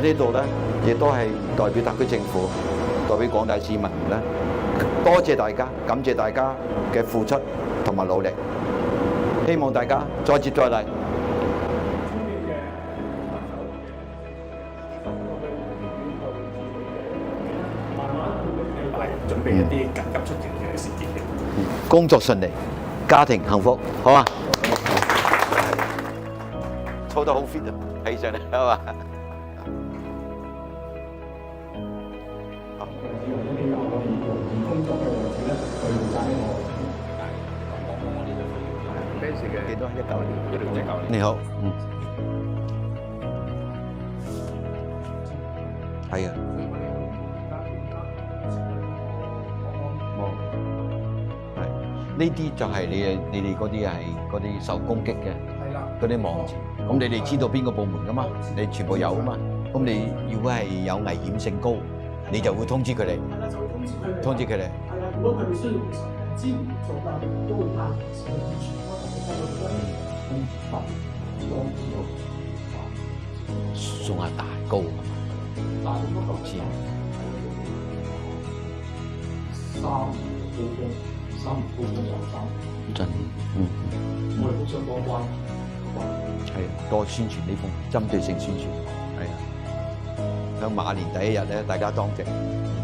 呢度咧，亦都係代表特區政府，代表廣大市民咧，多謝大家，感謝大家嘅付出同埋努力，希望大家再接再厲。準備一啲緊急出境嘅事件嘅。工作順利，家庭幸福，好嘛？操得好 fit 啊，起上嚟係嘛？幾多？19年。你好，係啊。呢啲就係你哋嗰啲係嗰啲受攻擊嘅嗰啲網址，咁你哋知道邊個部門噶嘛？你全部有啊嘛？咁你如果係有危險性高，你就會通知佢哋。係啦，就會通知佢哋。係啦，如果佢哋需要支援做嘅，都會派人士去全方位送下蛋糕啊嘛，投資。真，我哋互相幫關，係多宣傳呢方針對性宣傳，係啊。喺馬年第一日咧，大家當值，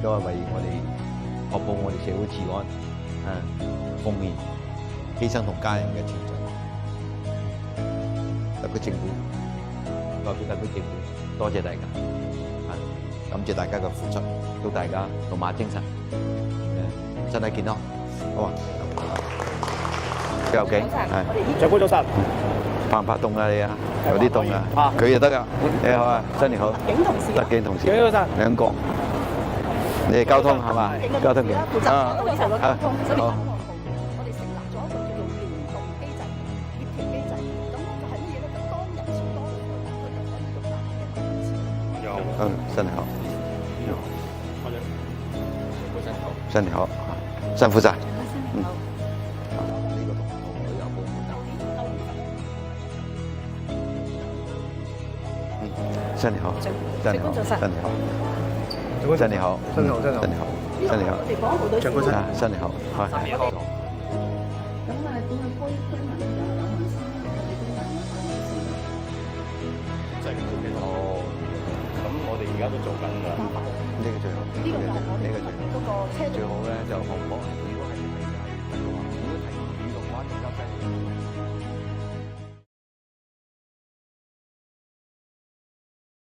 都係為我哋確保我哋社會治安，奉獻、犧牲同家人嘅團聚。特區政府代表特區政府，多謝大家，感謝大家嘅付出，祝大家龍馬精神，身體健康。好啊！有幾？係。長官早晨。怕唔怕凍啊你啊？有啲凍啊。佢就得㗎。你好啊，新年好。警同事。特警同事。警早晨。兩個。你係交通係嘛？交通嘅。啊。好。我哋成立咗一個叫做聯動機制、協調機制。咁就係乜嘢咧？咁當人潮多嘅時候，佢就可以用大嘅有。新年好。有。新年好。辛苦晒。新年好，新年好，新年好，新年好，新年好，新年好，新年好，長官新年好，新年好。咁啊，點樣居民有民生，有居民有法律事。即係哦，咁我哋而家都做緊㗎。呢個最好，呢個最好，呢個最好。嗰個車最好咧就紅火。